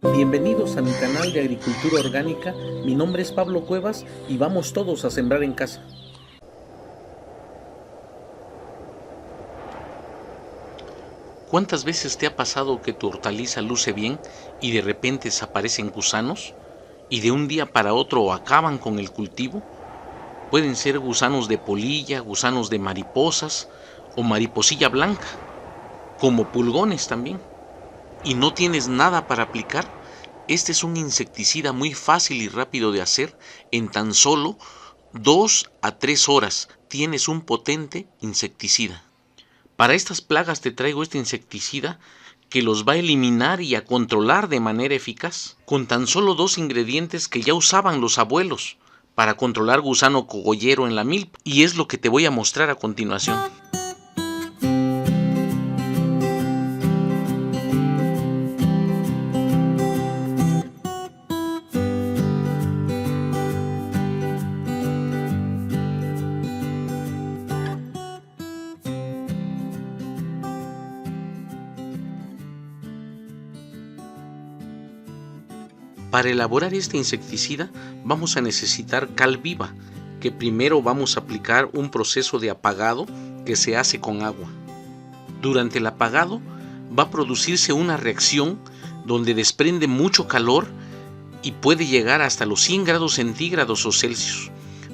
Bienvenidos a mi canal de Agricultura Orgánica. Mi nombre es Pablo Cuevas y vamos todos a sembrar en casa. ¿Cuántas veces te ha pasado que tu hortaliza luce bien y de repente aparecen gusanos y de un día para otro acaban con el cultivo? Pueden ser gusanos de polilla, gusanos de mariposas o mariposilla blanca, como pulgones también. ¿Y no tienes nada para aplicar? Este es un insecticida muy fácil y rápido de hacer. En tan solo 2 a 3 horas tienes un potente insecticida. Para estas plagas te traigo este insecticida que los va a eliminar y a controlar de manera eficaz, con tan solo 2 ingredientes que ya usaban los abuelos para controlar gusano cogollero en la milpa, y es lo que te voy a mostrar a continuación. Para elaborar este insecticida vamos a necesitar cal viva, que primero vamos a aplicar un proceso de apagado que se hace con agua. Durante el apagado va a producirse una reacción donde desprende mucho calor y puede llegar hasta los 100 grados centígrados o Celsius,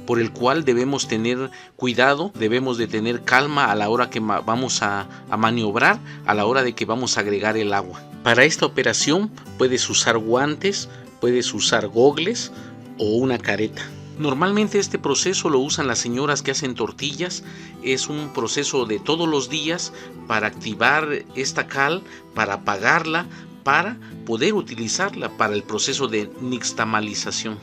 por el cual debemos tener cuidado, debemos de tener calma a la hora que vamos a maniobrar, a la hora de que vamos a agregar el agua. Para esta operación puedes usar guantes, puedes usar gogles o una careta. Normalmente este proceso lo usan las señoras que hacen tortillas. Es un proceso de todos los días para activar esta cal, para apagarla, para poder utilizarla para el proceso de nixtamalización.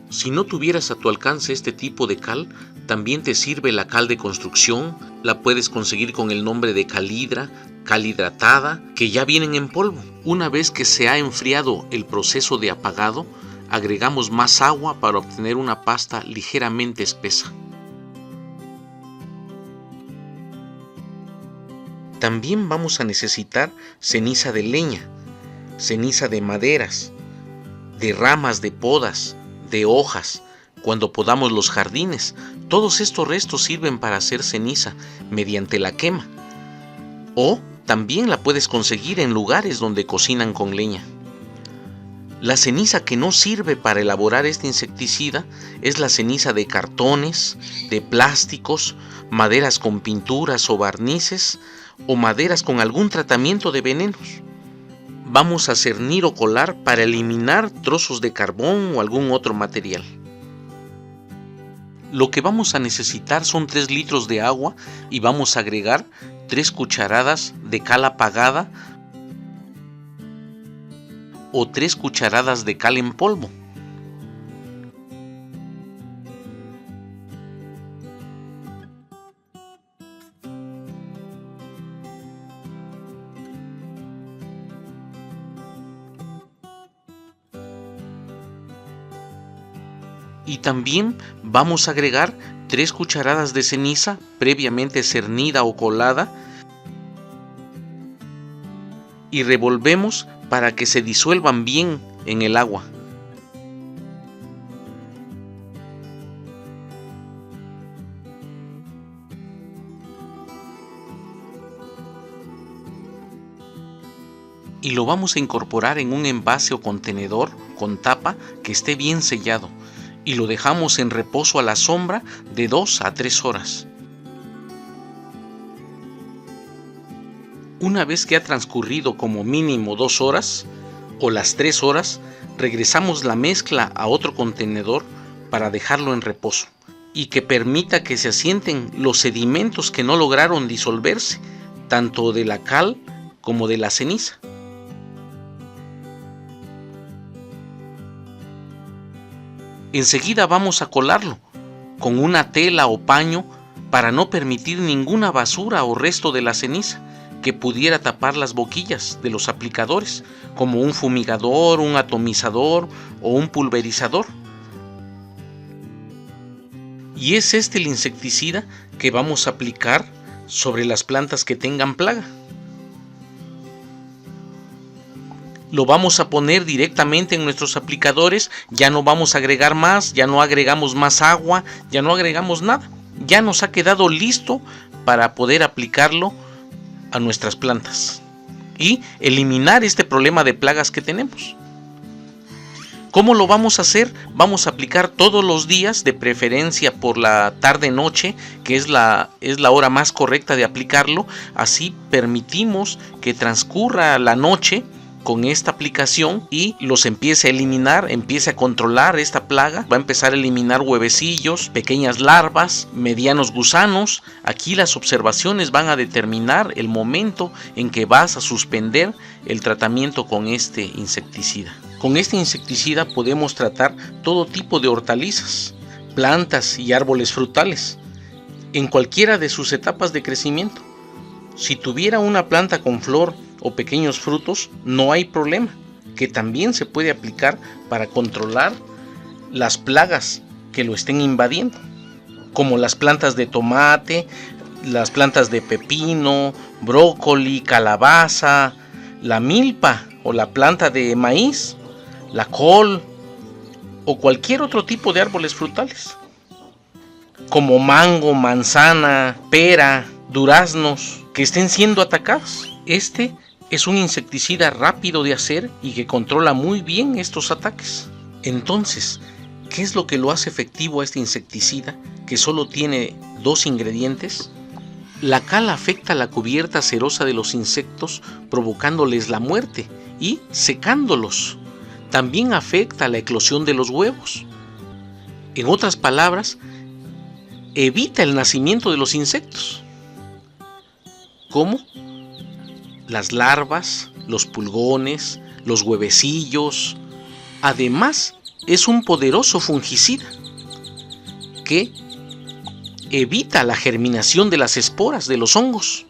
Si no tuvieras a tu alcance este tipo de cal, también te sirve la cal de construcción. La puedes conseguir con el nombre de calhidra, cal hidratada, que ya vienen en polvo. Una vez que se ha enfriado el proceso de apagado, agregamos más agua para obtener una pasta ligeramente espesa. También vamos a necesitar ceniza de leña, ceniza de maderas, de ramas de podas, de hojas, cuando podamos los jardines. Todos estos restos sirven para hacer ceniza mediante la quema. O también la puedes conseguir en lugares donde cocinan con leña. La ceniza que no sirve para elaborar este insecticida es la ceniza de cartones, de plásticos, maderas con pinturas o barnices, o maderas con algún tratamiento de venenos. Vamos a cernir o colar para eliminar trozos de carbón o algún otro material. Lo que vamos a necesitar son 3 litros de agua y vamos a agregar 3 cucharadas de cal apagada o 3 cucharadas de cal en polvo. Y también vamos a agregar 3 cucharadas de ceniza previamente cernida o colada y revolvemos para que se disuelvan bien en el agua. Y lo vamos a incorporar en un envase o contenedor con tapa que esté bien sellado, y lo dejamos en reposo a la sombra de 2 a 3 horas. Una vez que ha transcurrido como mínimo 2 horas o las 3 horas, regresamos la mezcla a otro contenedor para dejarlo en reposo y que permita que se asienten los sedimentos que no lograron disolverse, tanto de la cal como de la ceniza. Enseguida vamos a colarlo con una tela o paño para no permitir ninguna basura o resto de la ceniza que pudiera tapar las boquillas de los aplicadores, como un fumigador, un atomizador o un pulverizador. Y es este el insecticida que vamos a aplicar sobre las plantas que tengan plaga. Lo vamos a poner directamente en nuestros aplicadores, ya no vamos a agregar más, ya no agregamos más agua, ya no agregamos nada. Ya nos ha quedado listo para poder aplicarlo a nuestras plantas y eliminar este problema de plagas que tenemos. ¿Cómo lo vamos a hacer? Vamos a aplicar todos los días, de preferencia por la tarde-noche, que es la hora más correcta de aplicarlo. Así permitimos que transcurra la noche con esta aplicación y los empiece a eliminar, empiece a controlar esta plaga. Va a empezar a eliminar huevecillos, pequeñas larvas, medianos gusanos. Aquí las observaciones van a determinar el momento en que vas a suspender el tratamiento con este insecticida. Con este insecticida podemos tratar todo tipo de hortalizas, plantas y árboles frutales, en cualquiera de sus etapas de crecimiento. Si tuviera una planta con flor o pequeños frutos, no hay problema, que también se puede aplicar para controlar las plagas que lo estén invadiendo, como las plantas de tomate, las plantas de pepino, brócoli, calabaza, la milpa o la planta de maíz, la col o cualquier otro tipo de árboles frutales, como mango, manzana, pera, duraznos, que estén siendo atacados. Este es un insecticida rápido de hacer y que controla muy bien estos ataques. Entonces, ¿qué es lo que lo hace efectivo a este insecticida, que solo tiene 2 ingredientes? La cal afecta la cubierta cerosa de los insectos, provocándoles la muerte y secándolos. También afecta la eclosión de los huevos. En otras palabras, evita el nacimiento de los insectos. ¿Cómo? Las larvas, los pulgones, los huevecillos. Además, es un poderoso fungicida que evita la germinación de las esporas de los hongos,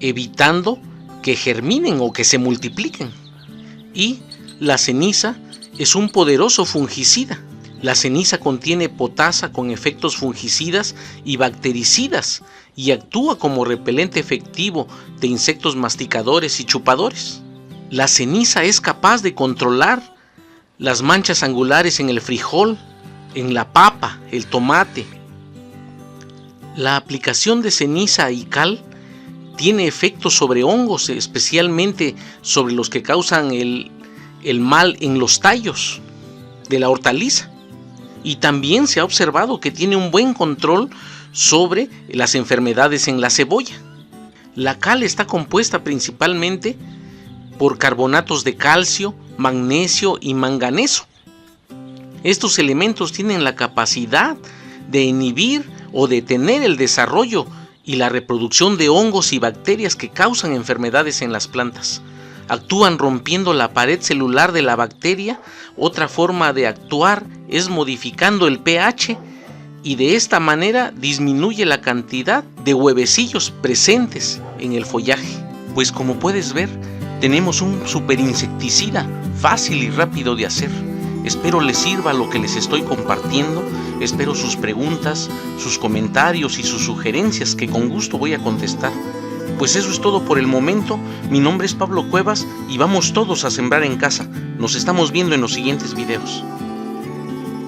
evitando que germinen o que se multipliquen. Y la ceniza es un poderoso fungicida. La ceniza contiene potasa con efectos fungicidas y bactericidas y actúa como repelente efectivo de insectos masticadores y chupadores. La ceniza es capaz de controlar las manchas angulares en el frijol, en la papa, el tomate. La aplicación de ceniza y cal tiene efectos sobre hongos, especialmente sobre los que causan el mal en los tallos de la hortaliza. Y también se ha observado que tiene un buen control sobre las enfermedades en la cebolla. La cal está compuesta principalmente por carbonatos de calcio, magnesio y manganeso. Estos elementos tienen la capacidad de inhibir o detener el desarrollo y la reproducción de hongos y bacterias que causan enfermedades en las plantas. Actúan rompiendo la pared celular de la bacteria. Otra forma de actuar es modificando el pH y de esta manera disminuye la cantidad de huevecillos presentes en el follaje. Pues como puedes ver, tenemos un super insecticida fácil y rápido de hacer. Espero les sirva lo que les estoy compartiendo. Espero sus preguntas, sus comentarios y sus sugerencias, que con gusto voy a contestar. Pues eso es todo por el momento. Mi nombre es Pablo Cuevas y vamos todos a sembrar en casa. Nos estamos viendo en los siguientes videos.